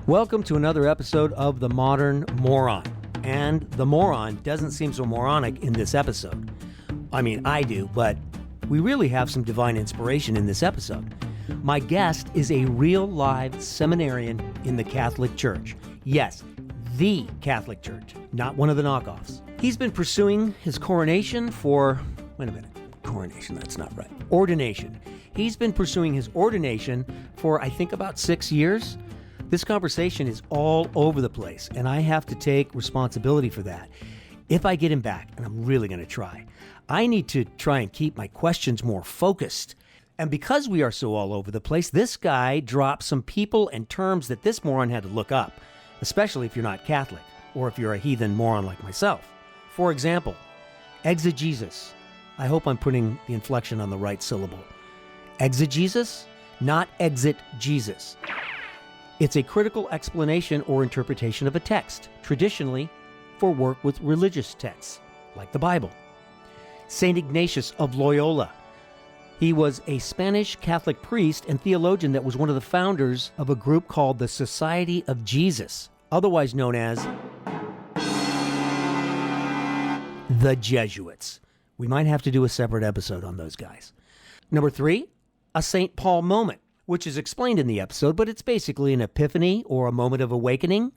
Welcome to another episode of The Modern Moron. And the moron doesn't seem so moronic in this episode. I mean, I do, but we really have some divine inspiration in this episode. My guest is a real live seminarian in the Catholic Church. Yes, the Catholic Church, not one of the knockoffs. He's been pursuing his coronation for, coronation, that's not right. Ordination. He's been pursuing his ordination for, I think, about 6 years. This conversation is all over the place, and I have to take responsibility for that. If I get him back, and I'm really going to try, I need to try and keep my questions more focused. And because we are so all over the place, this guy dropped some people and terms that this moron had to look up, especially if you're not Catholic, or if you're a heathen moron like myself. For example, exegesis. I hope I'm putting the inflection on the right syllable. Exegesis, not exit Jesus. It's a critical explanation or interpretation of a text, traditionally for work with religious texts, like the Bible. St. Ignatius of Loyola. He was a Spanish Catholic priest and theologian that was one of the founders of a group called the Society of Jesus, otherwise known as the Jesuits. We might have to do a separate episode on those guys. Number 3, a St. Paul moment, which is explained in the episode, but it's basically an epiphany or a moment of awakening.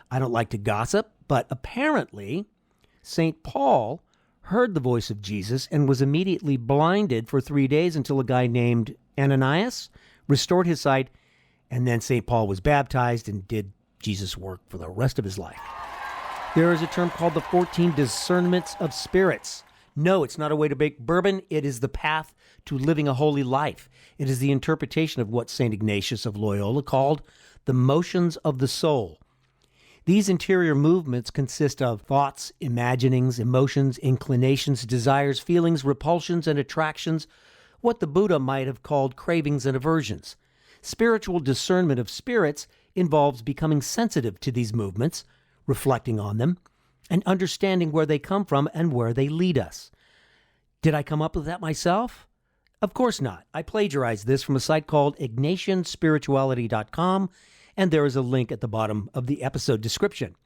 I don't like to gossip, but apparently St. Paul heard the voice of Jesus and was immediately blinded for 3 days until a guy named a-nan-ias restored his sight, and then St. Paul was baptized and did Jesus' work for the rest of his life. There is a term called the 14 Discernments of Spirits. No, it's not a way to make bourbon. It is the path to living a holy life. It is the interpretation of what St. Ignatius of Loyola called the motions of the soul. These interior movements consist of thoughts, imaginings, emotions, inclinations, desires, feelings, repulsions, and attractions, what the Buddha might have called cravings and aversions. Spiritual discernment of spirits involves becoming sensitive to these movements, reflecting on them, and understanding where they come from and where they lead us. Did I come up with that myself? Of course not. I plagiarized this from a site called ignatianspirituality.com, and there is a link at the bottom of the episode description.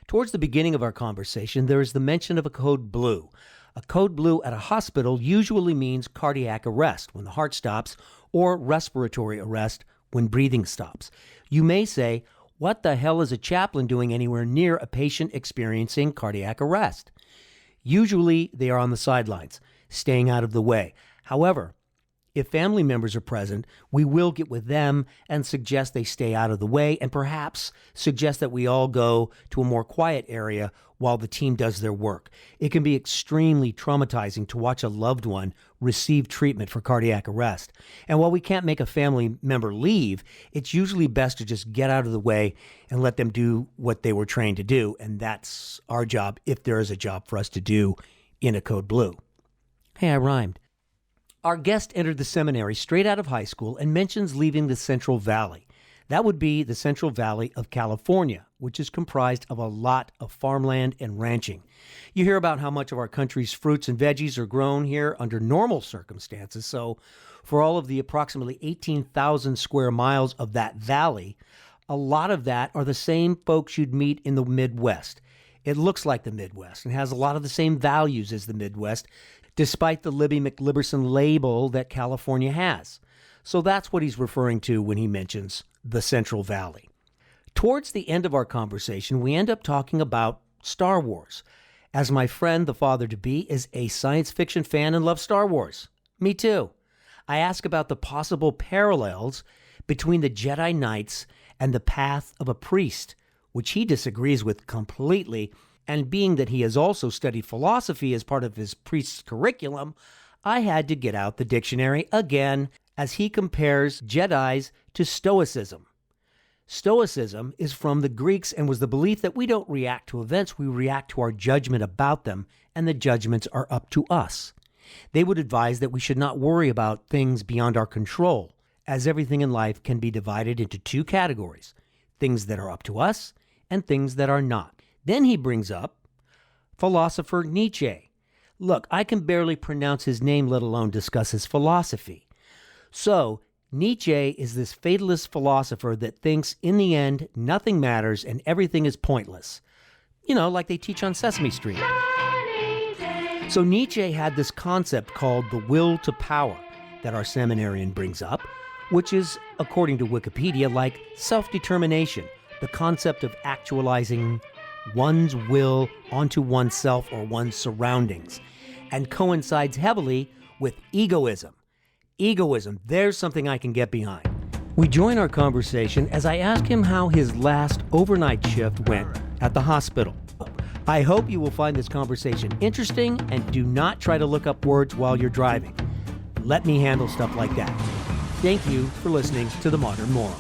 Towards the beginning of our conversation, there is the mention of a code blue. A code blue at a hospital usually means cardiac arrest when the heart stops, or respiratory arrest when breathing stops. You may say, what the hell is a chaplain doing anywhere near a patient experiencing cardiac arrest? Usually they are on the sidelines, staying out of the way. However, if family members are present, we will get with them and suggest they stay out of the way, and perhaps suggest that we all go to a more quiet area while the team does their work. It can be extremely traumatizing to watch a loved one receive treatment for cardiac arrest. And while we can't make a family member leave, it's usually best to just get out of the way and let them do what they were trained to do. And that's our job, if there is a job for us to do in a code blue. Hey, I rhymed. Our guest entered the seminary straight out of high school and mentions leaving the Central Valley. That would be the Central Valley of California, which is comprised of a lot of farmland and ranching. You hear about how much of our country's fruits and veggies are grown here under normal circumstances. So for all of the approximately 18,000 square miles of that valley, a lot of that are the same folks you'd meet in the Midwest. It looks like the Midwest and has a lot of the same values as the Midwest, despite the Libby McLiberson label that California has. So that's what he's referring to when he mentions the Central Valley. Towards the end of our conversation, we end up talking about Star Wars, as my friend, the father-to-be, is a science fiction fan and loves Star Wars. Me too. I ask about the possible parallels between the Jedi Knights and the path of a priest, which he disagrees with completely. And being that he has also studied philosophy as part of his priest's curriculum, I had to get out the dictionary again as he compares Jedis to Stoicism. Stoicism is from the Greeks and was the belief that we don't react to events, we react to our judgment about them, and the judgments are up to us. They would advise that we should not worry about things beyond our control, as everything in life can be divided into 2 categories, things that are up to us and things that are not. Then he brings up philosopher Nietzsche. Look, I can barely pronounce his name, let alone discuss his philosophy. So Nietzsche is this fatalist philosopher that thinks in the end nothing matters and everything is pointless. Like they teach on Sesame Street. So Nietzsche had this concept called the will to power that our seminarian brings up, which is, according to Wikipedia, like self-determination, the concept of actualizing one's will onto oneself or one's surroundings, and coincides heavily with egoism. Egoism, there's something I can get behind. We join our conversation as I ask him how his last overnight shift went at the hospital. I hope you will find this conversation interesting and do not try to look up words while you're driving. Let me handle stuff like that. Thank you for listening to The Modern Moron.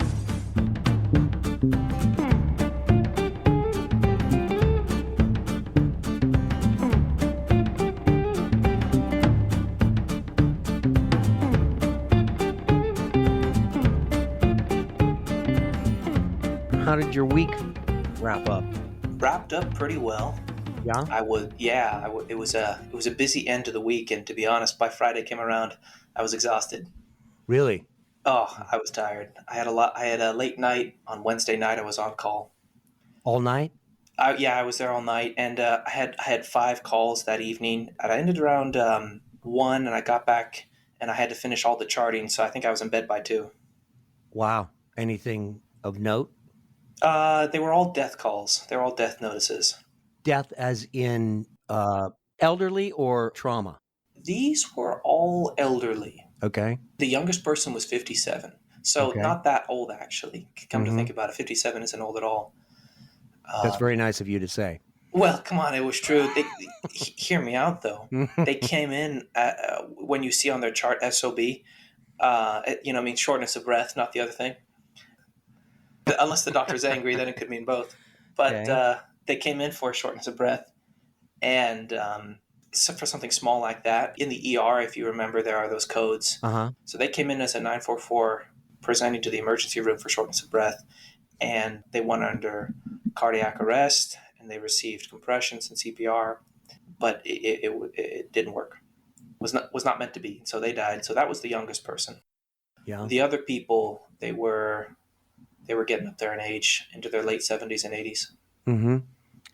How did your week wrap up? Wrapped up pretty well. Yeah? It was a busy end to the week, and to be honest, by Friday came around, I was exhausted. Really? Oh, I was tired. I had a late night on Wednesday night. I was on call. All night? I was there all night, and I had 5 calls that evening. And I ended around 1, and I got back, and I had to finish all the charting. So I think I was in bed by 2. Wow. Anything of note? They were all death calls. They were all death notices. Death as in elderly or trauma? These were all elderly. Okay. The youngest person was 57. So Okay. not that old, actually. Come to think about it, 57 isn't old at all. That's very nice of you to say. Well, come on, it was true. Hear me out, though. They came in, when you see on their chart, SOB, means shortness of breath, not the other thing. Unless the doctor's angry, then it could mean both. But Okay. They came in for shortness of breath. And for something small like that, in the ER, if you remember, there are those codes. Uh-huh. So they came in as a 944 presenting to the emergency room for shortness of breath. And they went under cardiac arrest, and they received compressions and CPR. But it didn't work. Was not meant to be. So they died. So that was the youngest person. Yeah. The other people, they were getting up there in age, into their late 70s and 80s. Mm-hmm.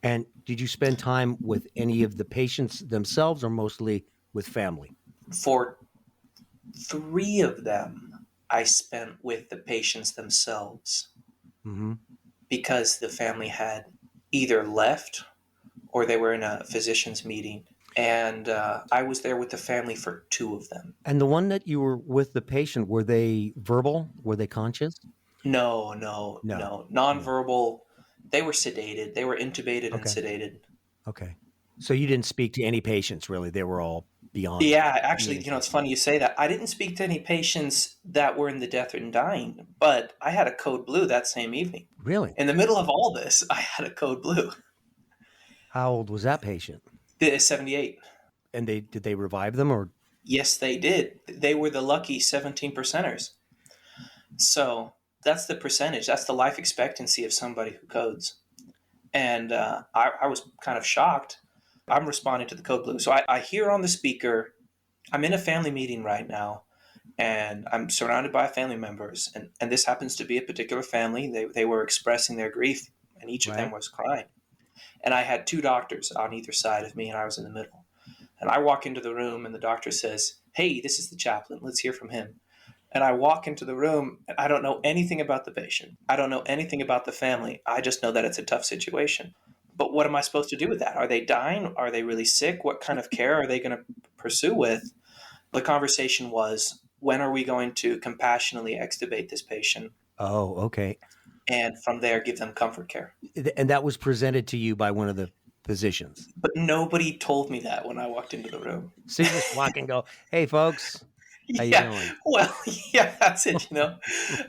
And did you spend time with any of the patients themselves or mostly with family? For 3 of them, I spent with the patients themselves, because the family had either left or they were in a physician's meeting. And I was there with the family for 2 of them. And the one that you were with the patient, were they verbal? Were they conscious? No. Nonverbal. They were sedated. They were intubated and Okay. sedated. Okay. So you didn't speak to any patients, really? They were all beyond. Yeah, actually, it's funny you say that. I didn't speak to any patients that were in the death and dying, but I had a code blue that same evening. Really? In the middle of all this, I had a code blue. How old was that patient? 78. And did they revive them or? Yes, they did. They were the lucky 17%ers. So that's the percentage. That's the life expectancy of somebody who codes. And I was kind of shocked. I'm responding to the code blue. So I hear on the speaker, I'm in a family meeting right now, and I'm surrounded by family members. And this happens to be a particular family. They were expressing their grief, and each of them was crying. And I had 2 doctors on either side of me, and I was in the middle. And I walk into the room, and the doctor says, "Hey, this is the chaplain. Let's hear from him." And I walk into the room, and I don't know anything about the patient. I don't know anything about the family. I just know that it's a tough situation. But what am I supposed to do with that? Are they dying? Are they really sick? What kind of care are they going to pursue with? The conversation was, when are we going to compassionately extubate this patient? Oh, okay. And from there, give them comfort care. And that was presented to you by one of the physicians? But nobody told me that when I walked into the room. So you just walk and go, "Hey, folks, how you doing?" Well, yeah, that's it,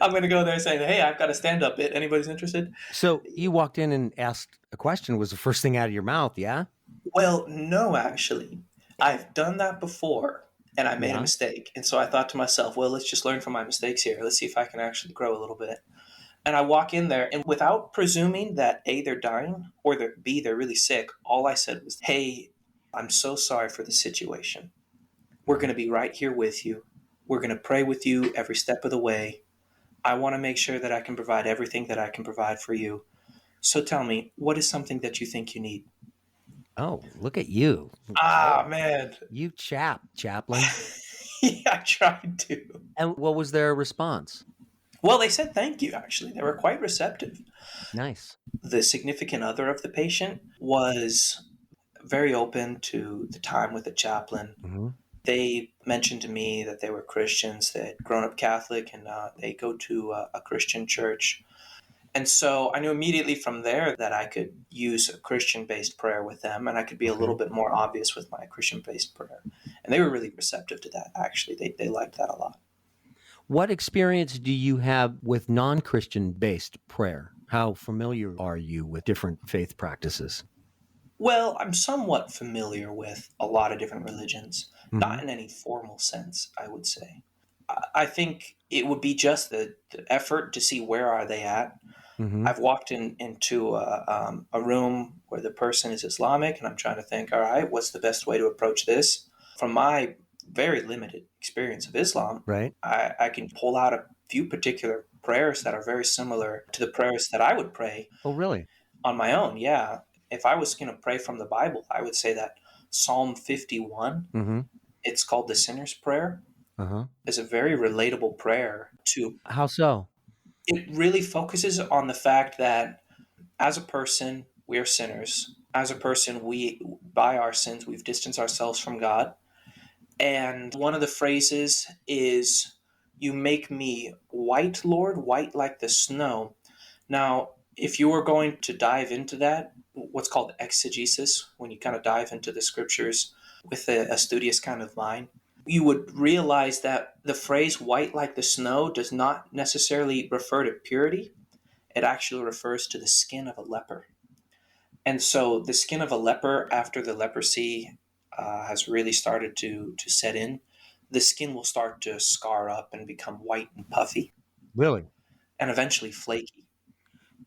I'm going to go there saying, "Hey, I've got a stand-up bit. Anybody's interested?" So you walked in and asked a question, was the first thing out of your mouth, yeah? Well, no, actually. I've done that before, and I made a mistake. And so I thought to myself, well, let's just learn from my mistakes here. Let's see if I can actually grow a little bit. And I walk in there, and without presuming that A, they're dying, or that B, they're really sick, all I said was, "Hey, I'm so sorry for the situation. We're going to be right here with you. We're going to pray with you every step of the way. I want to make sure that I can provide everything that I can provide for you. So tell me, what is something that you think you need? Oh, look at you. Ah, Boy, man. you chaplain. Yeah, I tried to. And what was their response? Well, they said thank you, actually. They were quite receptive. Nice. The significant other of the patient was very open to the time with the chaplain. Hmm. They mentioned to me that they were Christians. They had grown up Catholic and they go to a Christian church. And so I knew immediately from there that I could use a Christian based prayer with them and I could be a little Okay. bit more obvious with my Christian based prayer. And they were really receptive to that, actually. They liked that a lot. What experience do you have with non-Christian based prayer? How familiar are you with different faith practices? Well, I'm somewhat familiar with a lot of different religions, Hmm. not in any formal sense, I would say. I think it would be just the effort to see where are they at. Hmm. I've walked into a room where the person is Islamic, and I'm trying to think, all right, what's the best way to approach this? From my very limited experience of Islam, Right. I can pull out a few particular prayers that are very similar to the prayers that I would pray Oh, really? on my own. Yeah. If I was going to pray from the Bible, I would say that Psalm 51, Hmm. it's called the Sinner's Prayer, Uh-huh. is a very relatable prayer to. How so? It really focuses on the fact that as a person, we are sinners. As a person, by our sins, we've distanced ourselves from God. And one of the phrases is, "You make me white, Lord, white like the snow." Now, if you were going to dive into that, what's called exegesis, when you kind of dive into the scriptures with a studious kind of mind, you would realize that the phrase white like the snow does not necessarily refer to purity. It actually refers to the skin of a leper. And so the skin of a leper, after the leprosy has really started to set in, the skin will start to scar up and become white and puffy Really? and eventually flaky,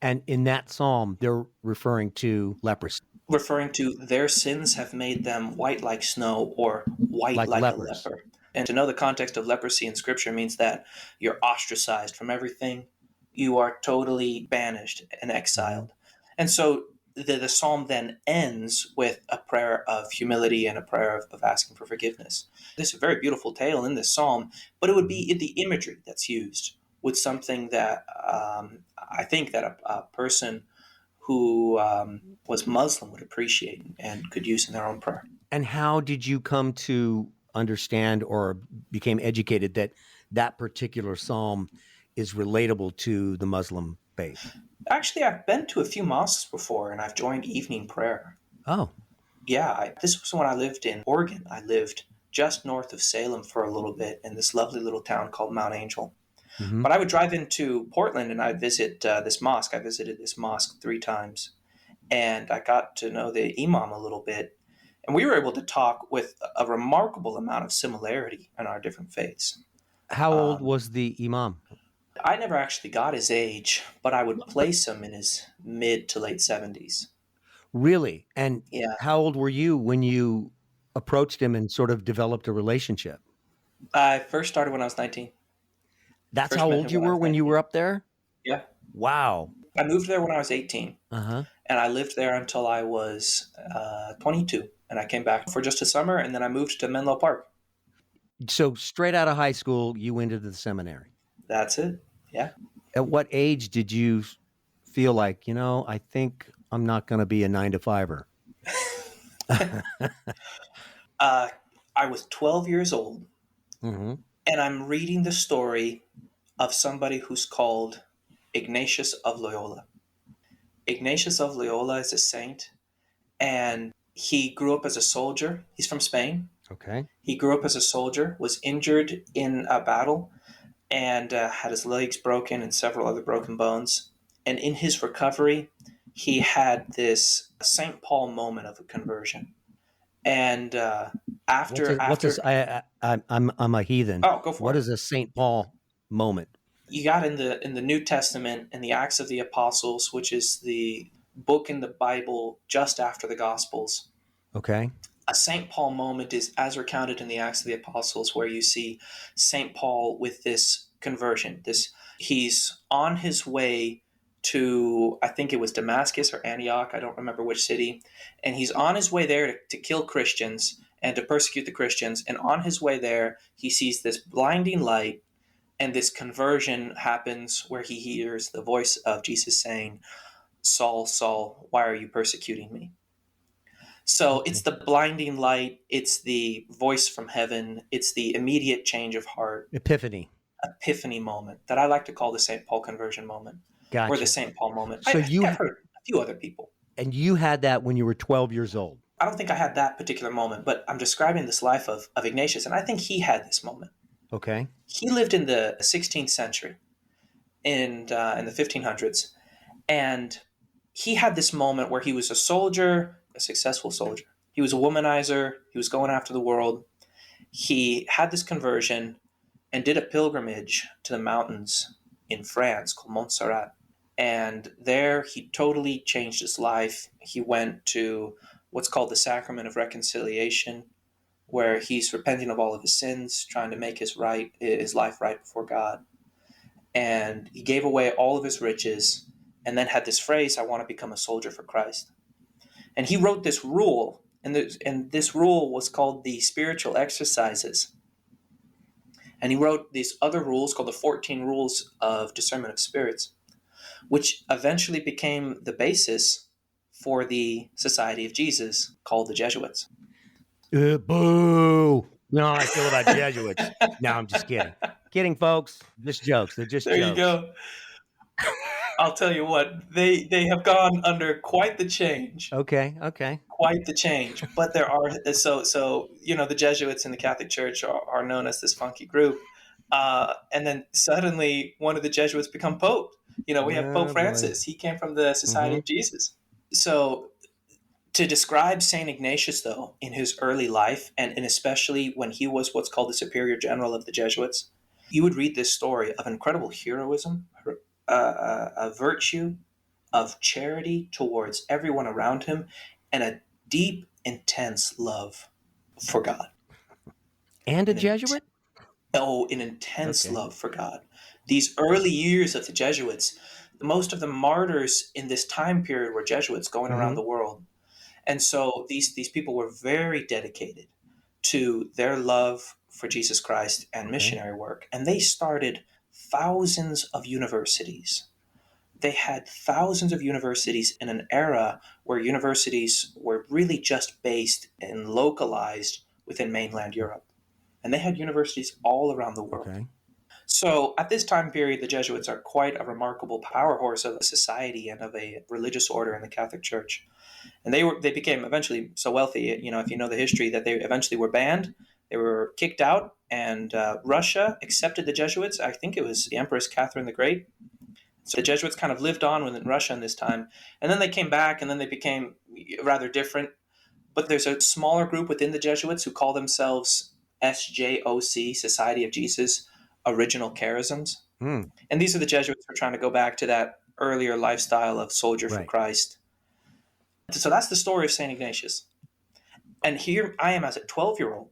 And in that psalm, they're referring to leprosy, referring to their sins have made them white like snow or white like like a lepers. leper. And to know the context of leprosy in scripture means that you're ostracized from everything. You are totally banished and Hmm. exiled. And so the psalm then ends with a prayer of humility and a prayer of asking for forgiveness. This is a very beautiful tale in this psalm, but it would Hmm. be the imagery that's used with something that I think that a person who was Muslim would appreciate and could use in their own prayer. And how did you come to understand or became educated that that particular psalm is relatable to the Muslim faith? Actually, I've been to a few mosques before and I've joined evening prayer. Oh. Yeah, this was when I lived in Oregon. I lived just north of Salem for a little bit in this lovely little town called Mount Angel. Hmm. But I would drive into Portland and I'd visit this mosque. I visited this mosque 3 times and I got to know the imam a little bit. And we were able to talk with a remarkable amount of similarity in our different faiths. How old Um, was the imam? I never actually got his age, but I would place him in his mid to late 70s. Really? And Yeah. how old were you when you approached him and sort of developed a relationship? I first started when I was 19. That's First how met old him you when I were was when you 19. were up there? Yeah. Wow. I moved there when I was 18, Uh-huh. and I lived there until I was 22. And I came back for just a summer, and then I moved to Menlo Park. So straight out of high school, you went into the seminary. That's it. Yeah. At what age did you feel like, I think I'm not going to be a 9 to 5er? Uh, I was 12 years old, Hmm. and I'm reading the story of somebody who's called Ignatius of Loyola. Ignatius of Loyola is a saint, and he grew up as a soldier. He's from Spain. Okay. He grew up as a soldier, was injured in a battle, and had his legs broken and several other broken bones. And in his recovery, he had this St. Paul moment of a conversion. And What's this? after I'm a heathen. oh, go for What it. is a St. Paul moment? You got in the New Testament in the Acts of the Apostles, which is the book in the Bible just after the Gospels. Okay. A St. Paul moment is as recounted in the Acts of the Apostles, where you see St. Paul with this conversion. He's on his way to, I think it was Damascus or Antioch, I don't remember which city, and he's on his way there to kill Christians and to persecute the Christians. And on his way there, he sees this blinding light, and this conversion happens where he hears the voice of Jesus saying, "Saul, Saul, why are you persecuting me?" So it's the blinding light, it's the voice from heaven, it's the immediate change of heart, epiphany moment that I like to call the St. Paul conversion moment, or the Gotcha. St. Paul moment. So I think I've heard a few other people. And you had that when you were 12 years old. I don't think I had that particular moment, but I'm describing this life of Ignatius, and I think he had this moment. Okay. He lived in the 16th century, in the 1500s, and he had this moment where he was a soldier, a successful soldier. He was a womanizer. He was going after the world. He had this conversion and did a pilgrimage to the mountains in France called Montserrat. And there he totally changed his life. He went to what's called the Sacrament of Reconciliation, where he's repenting of all of his sins, trying to make his life right before God. And he gave away all of his riches, and then had this phrase, "I want to become a soldier for Christ." And he wrote this rule, and this rule was called the Spiritual Exercises. And he wrote these other rules called the 14 Rules of Discernment of Spirits, which eventually became the basis for the Society of Jesus, called the Jesuits. Boo! You know how I feel about Jesuits. No, I'm just kidding. Kidding, folks. Just jokes. They're just There jokes. you go. I'll tell you what, they have gone under quite the change. Okay. Quite the change. But there are, so the Jesuits in the Catholic Church are known as this funky group. And then suddenly one of the Jesuits become Pope. We have Pope Francis. Boy. He came from the Society of Jesus. So to describe St. Ignatius, though, in his early life, and especially when he was what's called the Superior General of the Jesuits, you would read this story of incredible heroism, a virtue of charity towards everyone around him, and a deep, intense love for God. And a Jesuit? An intense love for God. These early years of the Jesuits, most of the martyrs in this time period were Jesuits going around the world. And so these people were very dedicated to their love for Jesus Christ and missionary work. And they started thousands of universities. They had thousands of universities in an era where universities were really just based and localized within mainland Europe. And they had universities all around the world. Okay. So at this time period, the Jesuits are quite a remarkable power horse of a society and of a religious order in the Catholic Church. And they became eventually so wealthy, if you know the history, that they eventually were banned. They were kicked out, and Russia accepted the Jesuits. I think it was the Empress Catherine the Great. So the Jesuits kind of lived on within Russia in this time. And then they came back, and then they became rather different. But there's a smaller group within the Jesuits who call themselves SJOC, Society of Jesus, Original Charisms. And these are the Jesuits who are trying to go back to that earlier lifestyle of soldier for Christ. So that's the story of St. Ignatius. And here I am as a 12-year-old.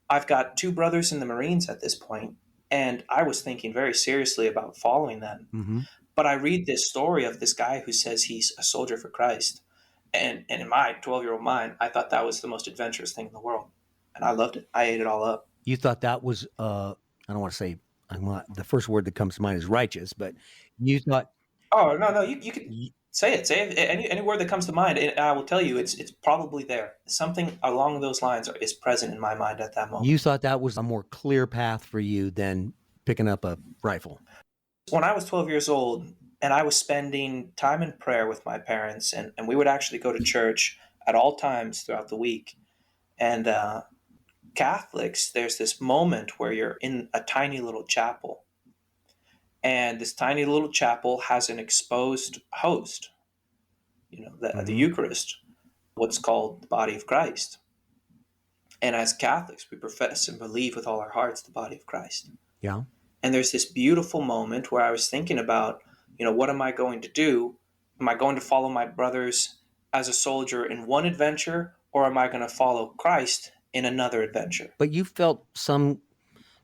I've got two brothers in the Marines at this point, and I was thinking very seriously about following them. Mm-hmm. But I read this story of this guy who says he's a soldier for Christ. And in my 12-year-old mind, I thought that was the most adventurous thing in the world. And I loved it. I ate it all up. You thought that was, I don't want to say, the first word that comes to mind is righteous, but you thought... Oh, no, you could... Say it. Any word that comes to mind, and I will tell you it's probably there. Something along those lines is present in my mind at that moment. You thought that was a more clear path for you than picking up a rifle. When I was 12 years old, and I was spending time in prayer with my parents, and we would actually go to church at all times throughout the week. And Catholics, there's this moment where you're in a tiny little chapel. And this tiny little chapel has an exposed host, the Eucharist, what's called the body of Christ. And as Catholics, we profess and believe with all our hearts the body of Christ. Yeah. And there's this beautiful moment where I was thinking about, what am I going to do? Am I going to follow my brothers as a soldier in one adventure, or am I going to follow Christ in another adventure? But you felt some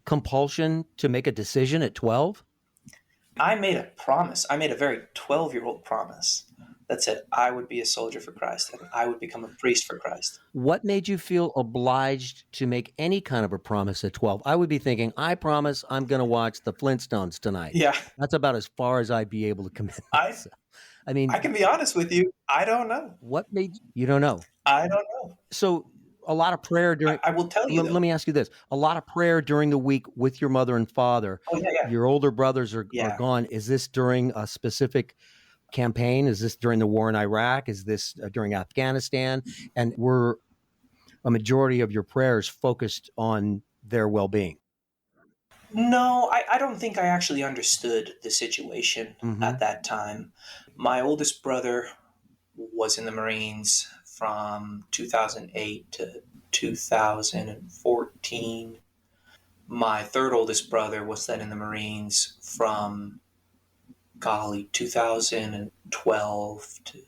compulsion to make a decision at 12? I made a promise. I made a very 12-year-old promise that said I would be a soldier for Christ and I would become a priest for Christ. What made you feel obliged to make any kind of a promise at 12? I would be thinking, I promise I'm going to watch the Flintstones tonight. Yeah. That's about as far as I'd be able to commit. I mean, I can be honest with you. I don't know. what made you don't know? I don't know. So a lot of prayer during. I will tell you. Let me ask you this: a lot of prayer during the week with your mother and father. Oh yeah. Your older brothers are gone. Is this during a specific campaign? Is this during the war in Iraq? Is this during Afghanistan? And were a majority of your prayers focused on their well-being? No, I don't think I actually understood the situation at that time. My oldest brother was in the Marines from 2008 to 2014. My third oldest brother was then in the Marines from 2012 to,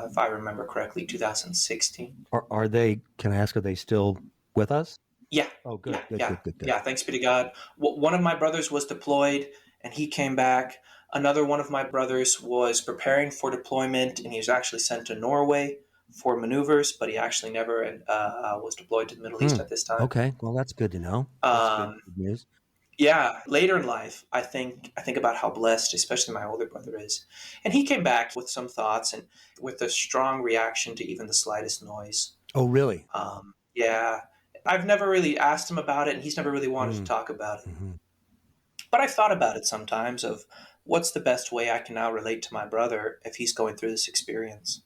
if I remember correctly, 2016. Are they? Can I ask? Are they still with us? Yeah. Oh, good. Yeah. Good. Yeah. Thanks be to God. One of my brothers was deployed, and he came back. Another one of my brothers was preparing for deployment, and he was actually sent to Norway for maneuvers, but he actually never was deployed to the Middle East at this time. Okay, well, that's good to know. That's good news. Yeah, later in life, I think about how blessed, especially my older brother, is, and he came back with some thoughts and with a strong reaction to even the slightest noise. Oh, really? Yeah, I've never really asked him about it, and he's never really wanted to talk about it. But I've thought about it sometimes of what's the best way I can now relate to my brother if he's going through this experience.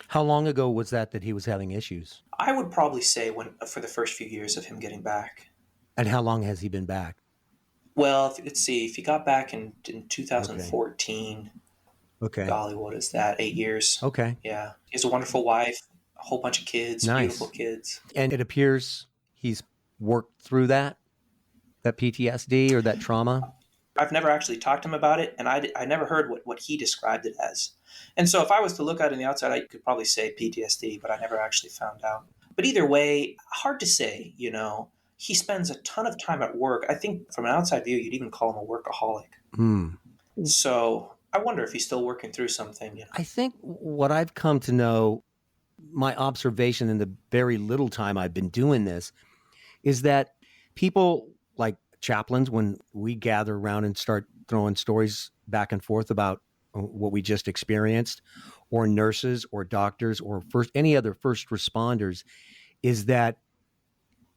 How long ago was that he was having issues? I would probably say for the first few years of him getting back. And how long has he been back? Well, let's see. If he got back in 2014, okay. Golly, what is that? 8 years. Okay. Yeah. He has a wonderful wife, a whole bunch of kids, nice. Beautiful kids. And it appears he's worked through that PTSD or that trauma? I've never actually talked to him about it, and I never heard what he described it as. And so if I was to look at it on the outside, I could probably say PTSD, but I never actually found out. But either way, hard to say, He spends a ton of time at work. I think from an outside view, you'd even call him a workaholic. So I wonder if he's still working through something. I think what I've come to know, my observation in the very little time I've been doing this, is that people like chaplains, when we gather around and start throwing stories back and forth about what we just experienced, or nurses or doctors or any other first responders, is that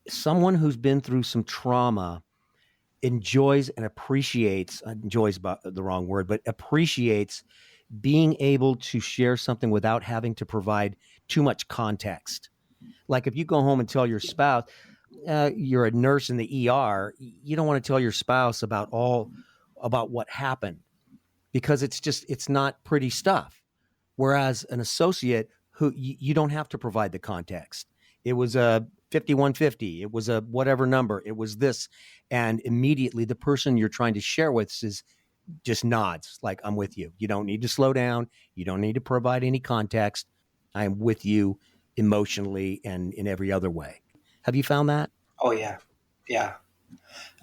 someone who's been through some trauma enjoys and appreciates, enjoys the wrong word, but appreciates being able to share something without having to provide too much context. Like if you go home and tell your spouse, you're a nurse in the ER, you don't want to tell your spouse about what happened, because it's not pretty stuff. Whereas an associate, who you don't have to provide the context. It was a 5150. It was a whatever number. It was this. And immediately the person you're trying to share with just nods like, I'm with you. You don't need to slow down. You don't need to provide any context. I'm with you emotionally and in every other way. Have you found that? Oh, yeah. Yeah.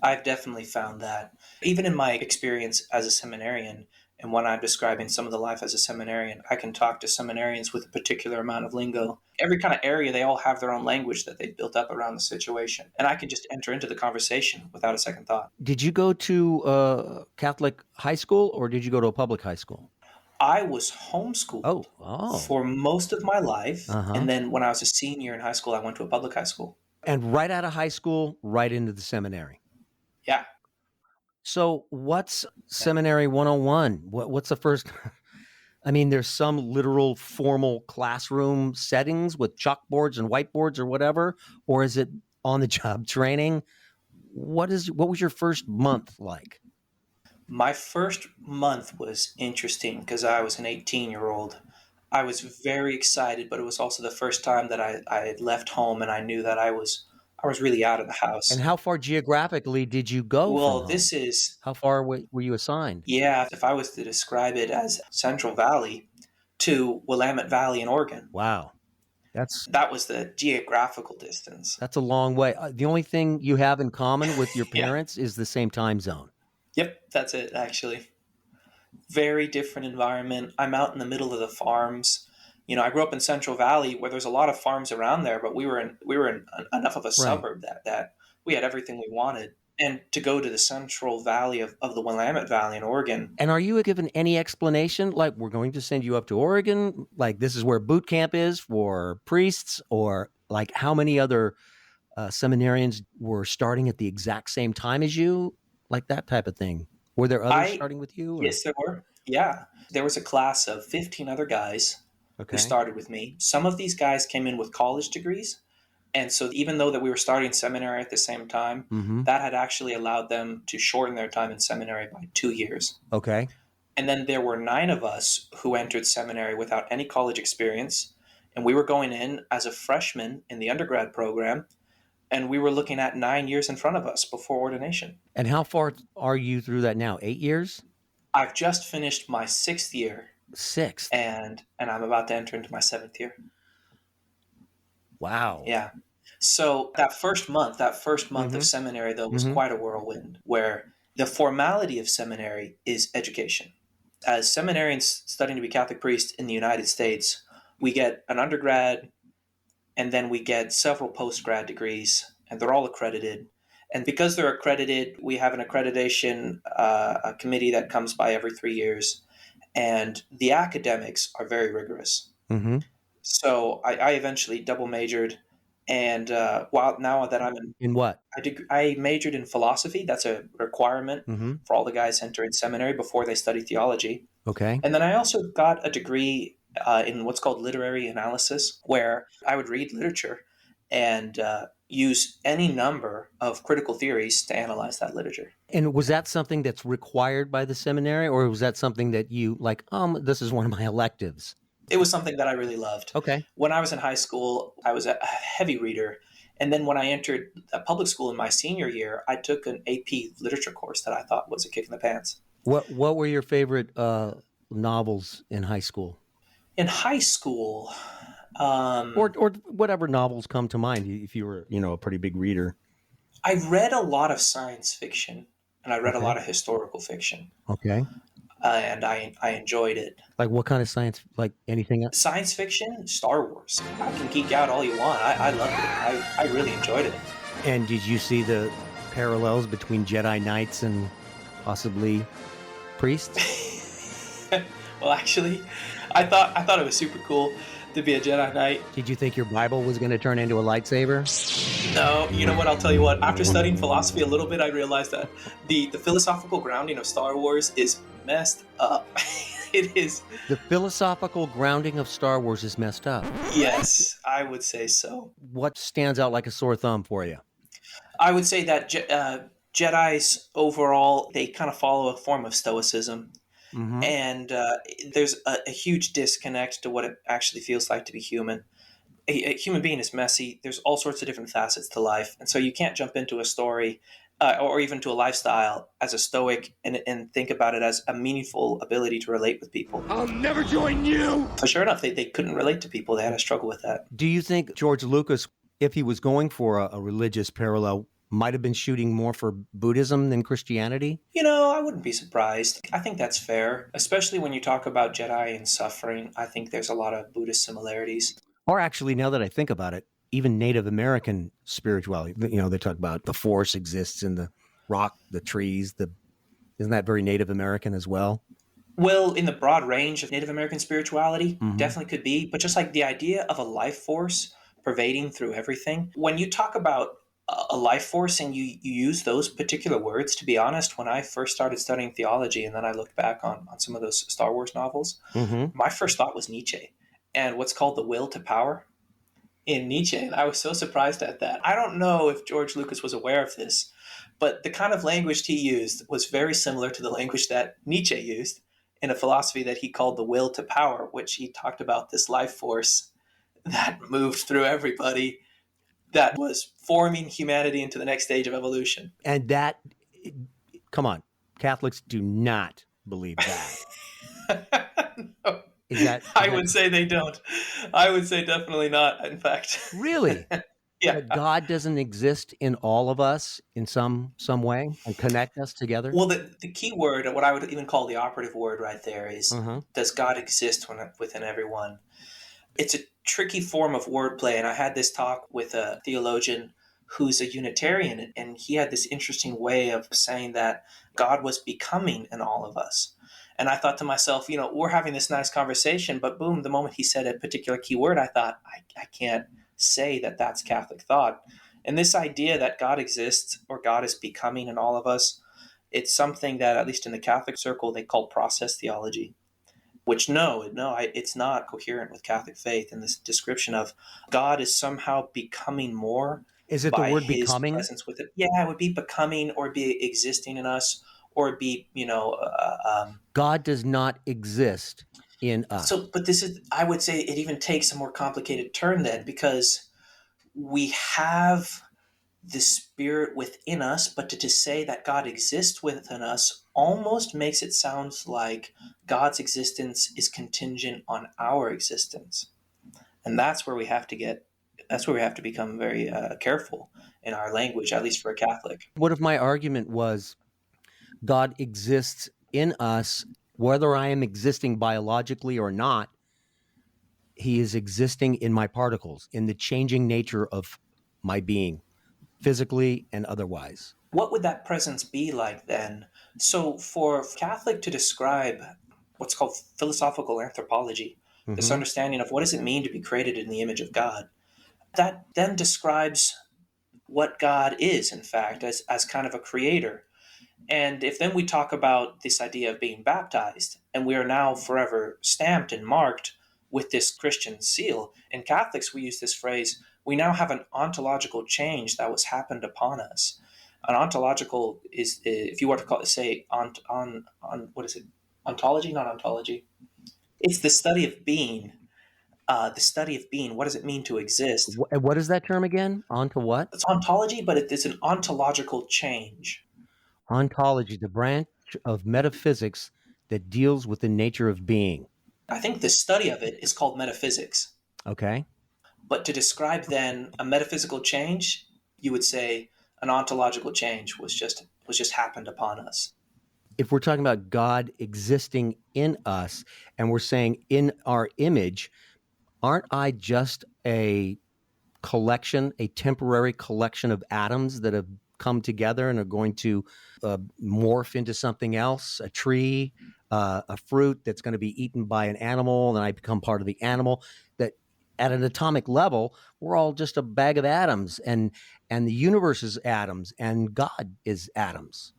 I've definitely found that. Even in my experience as a seminarian, and when I'm describing some of the life as a seminarian, I can talk to seminarians with a particular amount of lingo. Every kind of area, they all have their own language that they've built up around the situation. And I can just enter into the conversation without a second thought. Did you go to a Catholic high school, or did you go to a public high school? I was homeschooled for most of my life. And then when I was a senior in high school, I went to a public high school. And right out of high school, right into the seminary. Yeah. So what's Seminary 101? What's the first? I mean, there's some literal formal classroom settings with chalkboards and whiteboards or whatever, or is it on-the-job training? What was your first month like? My first month was interesting because I was an 18-year-old. I was very excited, but it was also the first time that I had left home, and I knew that I was really out of the house. And how far geographically did you go? Well, how far were you assigned? Yeah, if I was to describe it as Central Valley to Willamette Valley in Oregon. Wow. That was the geographical distance. That's a long way. The only thing you have in common with your Yeah. parents is the same time zone. Yep, that's it, actually. Very different environment. I'm out in the middle of the farms. I grew up in Central Valley where there's a lot of farms around there, but we were in enough of a Right. suburb that we had everything we wanted. And to go to the Central Valley of the Willamette Valley in Oregon. And are you given any explanation? Like, we're going to send you up to Oregon? Like, this is where boot camp is for priests? Or like, how many other seminarians were starting at the exact same time as you? Like that type of thing. Were there others starting with you? Or? Yes, there were. Yeah. There was a class of 15 other guys who started with me. Some of these guys came in with college degrees. And so even though that we were starting seminary at the same time, that had actually allowed them to shorten their time in seminary by 2 years. Okay. And then there were 9 of us who entered seminary without any college experience. And we were going in as a freshman in the undergrad program. And we were looking at 9 years in front of us before ordination. And how far are you through that now? 8 years? I've just finished my 6th year. 6th? And I'm about to enter into my 7th year. Wow. Yeah. So that first month of seminary, though, was quite a whirlwind, where the formality of seminary is education. As seminarians studying to be Catholic priests in the United States, we get an undergrad, and then we get several postgrad degrees, and they're all accredited. And because they're accredited, we have an accreditation a committee that comes by every 3 years, and the academics are very rigorous. So I eventually double majored. And while now that I'm in what? I majored in philosophy. That's a requirement for all the guys entering seminary before they study theology. Okay. And then I also got a degree in what's called literary analysis, where I would read literature and use any number of critical theories to analyze that literature. And was that something that's required by the seminary, or was that something that you like, this is one of my electives? It was something that I really loved. Okay. When I was in high school, I was a heavy reader. And then when I entered a public school in my senior year, I took an AP literature course that I thought was a kick in the pants. What were your favorite novels in high school? In high school, or whatever novels come to mind, if you were, a pretty big reader. I read a lot of science fiction, and I read a lot of historical fiction. Okay. And I enjoyed it. Like what kind of science? Like anything else? Science fiction, Star Wars. I can geek out all you want. I loved it. I really enjoyed it. And did you see the parallels between Jedi Knights and possibly priests? Well, actually, I thought it was super cool to be a Jedi Knight. Did you think your Bible was going to turn into a lightsaber? No, you know what? I'll tell you what. After studying philosophy a little bit, I realized that the philosophical grounding of Star Wars is messed up. It is. The philosophical grounding of Star Wars is messed up. Yes, I would say so. What stands out like a sore thumb for you? I would say that Jedis overall, they kind of follow a form of stoicism. And there's a huge disconnect to what it actually feels like to be human. A human being is messy. There's all sorts of different facets to life. And so you can't jump into a story or even to a lifestyle as a stoic and think about it as a meaningful ability to relate with people. I'll never join you! But sure enough, they couldn't relate to people. They had a struggle with that. Do you think George Lucas, if he was going for a religious parallel, might have been shooting more for Buddhism than Christianity? I wouldn't be surprised. I think that's fair, especially when you talk about Jedi and suffering. I think there's a lot of Buddhist similarities. Or actually, now that I think about it, even Native American spirituality, they talk about the force exists in the rock, the trees. Isn't that very Native American as well? Well, in the broad range of Native American spirituality, definitely could be. But just like the idea of a life force pervading through everything, when you talk about a life force and you use those particular words, to be honest, when I first started studying theology and then I looked back on some of those Star Wars novels, my first thought was Nietzsche and what's called the will to power in Nietzsche. And I was so surprised at that. I don't know if George Lucas was aware of this, but the kind of language he used was very similar to the language that Nietzsche used in a philosophy that he called the will to power, which he talked about this life force that moved through everybody, that was forming humanity into the next stage of evolution. And that, come on, Catholics do not believe that. No. Is that I would say they don't. I would say definitely not, in fact. really? Yeah. That God doesn't exist in all of us in some way and connect us together? Well, the key word, what I would even call the operative word right there is, Uh-huh. does God exist within everyone? It's a tricky form of wordplay, and I had this talk with a theologian who's a Unitarian, and he had this interesting way of saying that God was becoming in all of us. And I thought to myself, we're having this nice conversation, but boom, the moment he said a particular key word, I thought, I can't say that that's Catholic thought. And this idea that God exists or God is becoming in all of us, it's something that, at least in the Catholic circle, they call process theology. Which it's not coherent with Catholic faith. And this description of God is somehow becoming more Is it the by word His becoming? presence with it. Yeah, it would be becoming, or be existing in us, or be God does not exist in us. So. But this is, I would say, it even takes a more complicated turn then, because we have the Spirit within us, but to say that God exists within us almost makes it sound like God's existence is contingent on our existence. And that's where we have to become very careful in our language, at least for a Catholic. What if my argument was God exists in us, whether I am existing biologically or not? He is existing in my particles, in the changing nature of my being, physically and otherwise. What would that presence be like then? So, for Catholic to describe what's called philosophical anthropology, this Mm-hmm. understanding of what does it mean to be created in the image of God, that then describes what God is, in fact, as kind of a creator. And if then we talk about this idea of being baptized, and we are now forever stamped and marked with this Christian seal, in Catholics we use this phrase, we now have an ontological change that was happened upon us. An ontological is, if you were to say on what is it? Ontology, not ontology. It's the study of being. The study of being. What does it mean to exist? What is that term again? Onto what? It's ontology, but it's an ontological change. Ontology, the branch of metaphysics that deals with the nature of being. I think the study of it is called metaphysics. Okay. But to describe then a metaphysical change, you would say an ontological change was just happened upon us. If we're talking about God existing in us and we're saying in our image, aren't I just a collection, a temporary collection of atoms that have come together and are going to morph into something else, a tree, a fruit that's going to be eaten by an animal, and I become part of the animal? That at an atomic level, we're all just a bag of atoms, and the universe is atoms, and God is atoms.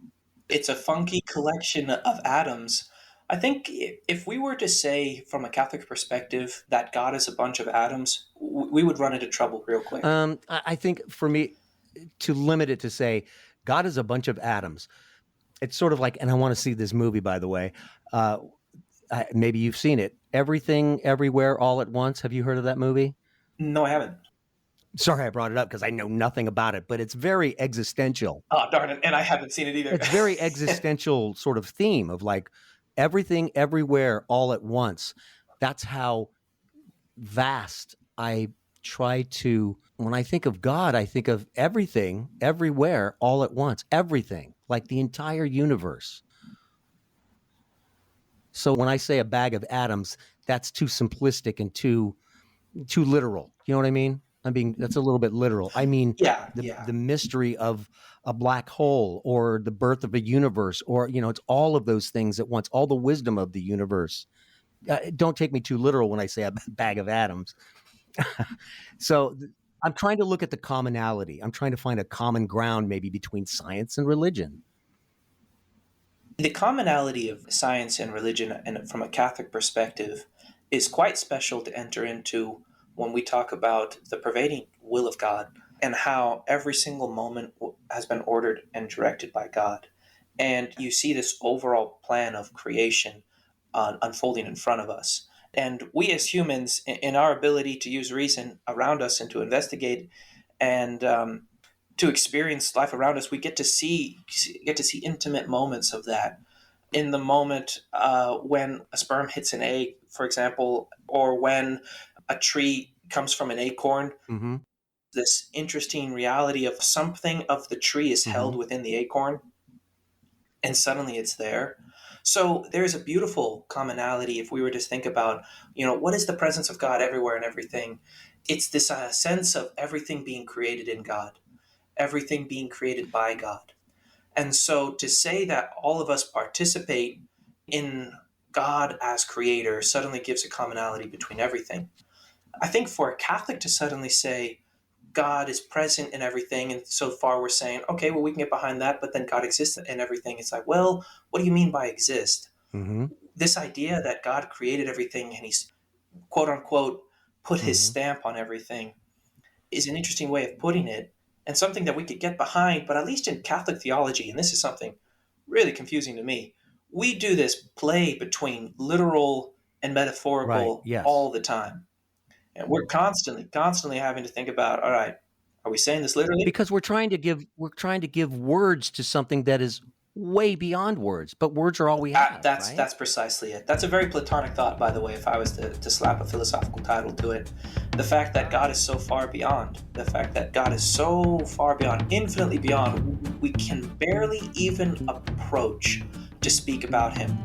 It's a funky collection of atoms. I think if we were to say from a Catholic perspective that God is a bunch of atoms, we would run into trouble real quick. I think for me, to limit it to say God is a bunch of atoms, it's sort of like, and I want to see this movie, by the way. Maybe you've seen it. Everything, Everywhere, All at Once. Have you heard of that movie? No, I haven't. Sorry, I brought it up because I know nothing about it, but it's very existential. Oh, darn it. And I haven't seen it either. It's very existential sort of theme of like everything, everywhere, all at once. That's how vast I try to, when I think of God, I think of everything, everywhere, all at once, everything, like the entire universe. So when I say a bag of atoms, that's too simplistic and too literal. You know what I mean? That's a little bit literal. I mean, Yeah, the mystery of a black hole or the birth of a universe, or, it's all of those things at once, all the wisdom of the universe. Don't take me too literal when I say a bag of atoms. So I'm trying to look at the commonality. I'm trying to find a common ground maybe between science and religion. The commonality of science and religion, and from a Catholic perspective, is quite special to enter into when we talk about the pervading will of God and how every single moment has been ordered and directed by God. And you see this overall plan of creation unfolding in front of us. And we as humans, in our ability to use reason around us and to investigate and to experience life around us, we get to see intimate moments of that. in the moment when a sperm hits an egg, for example, or when a tree comes from an acorn. Mm-hmm. This interesting reality of something of the tree is held within the acorn, and suddenly it's there. So there's a beautiful commonality if we were to think about, what is the presence of God everywhere and everything? It's this sense of everything being created in God, everything being created by God. And so to say that all of us participate in God as creator suddenly gives a commonality between everything. I think for a Catholic to suddenly say God is present in everything, and so far we're saying, okay, well, we can get behind that, but then God exists in everything. It's like, well, what do you mean by exist? This idea that God created everything and he's, quote unquote, put his stamp on everything is an interesting way of putting it, and something that we could get behind. But at least in Catholic theology, and this is something really confusing to me, we do this play between literal and metaphorical all the time. And we're constantly having to think about, all right, are we saying this literally? Because we're trying to give words to something that is way beyond words, but words are all we have. That's precisely it. That's a very Platonic thought, by the way, if I was to slap a philosophical title to it. The fact that God is so far beyond, infinitely beyond, we can barely even approach to speak about him.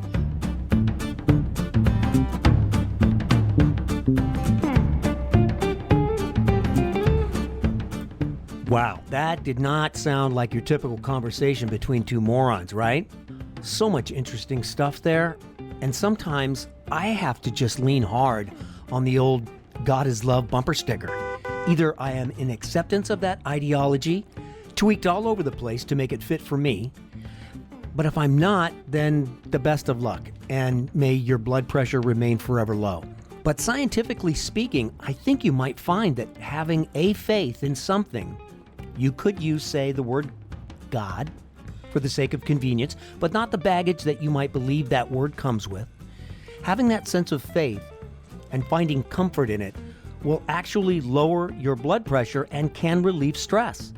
Wow, that did not sound like your typical conversation between two morons, right? So much interesting stuff there. And sometimes I have to just lean hard on the old God is love bumper sticker. Either I am in acceptance of that ideology, tweaked all over the place to make it fit for me, but if I'm not, then the best of luck, and may your blood pressure remain forever low. But scientifically speaking, I think you might find that having a faith in something, you could use, say, the word God for the sake of convenience, but not the baggage that you might believe that word comes with. Having that sense of faith and finding comfort in it will actually lower your blood pressure and can relieve stress.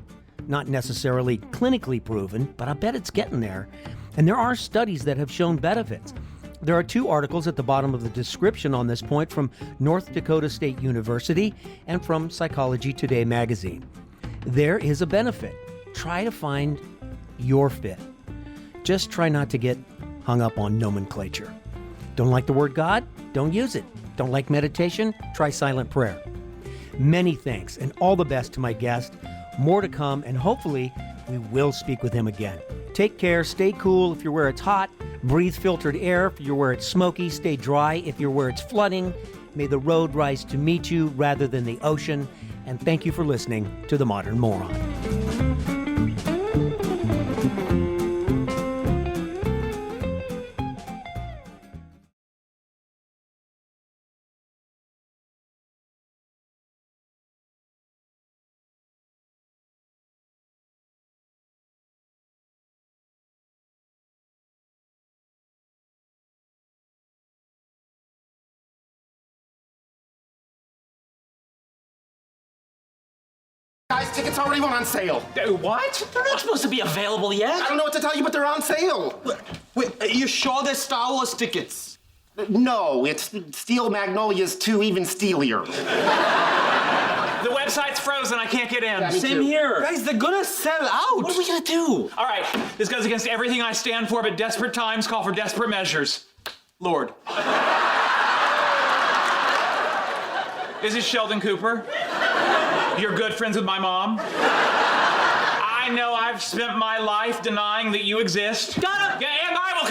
Not necessarily clinically proven, but I bet it's getting there. And there are studies that have shown benefits. There are 2 articles at the bottom of the description on this point from North Dakota State University and from Psychology Today magazine. There is a benefit. Try to find your fit. Just try not to get hung up on nomenclature. Don't like the word God? Don't use it. Don't like meditation? Try silent prayer. Many thanks and all the best to my guest. More to come, and hopefully we will speak with him again. Take care, stay cool if you're where it's hot, breathe filtered air if you're where it's smoky, stay dry if you're where it's flooding. May the road rise to meet you rather than the ocean. And thank you for listening to The Modern Moron. Guys, tickets already went on sale. What? They're not supposed to be available yet. I don't know what to tell you, but they're on sale. Wait, are you sure they're Star Wars tickets? No, it's Steel Magnolias 2 even steelier. The website's frozen. I can't get in. Yeah, me Same too. here. Guys, they're gonna sell out. What are we gonna do? All right, this goes against everything I stand for, but desperate times call for desperate measures. Lord. This is Sheldon Cooper. You're good friends with my mom. I know I've spent my life denying that you exist. Got him! Yeah, and I will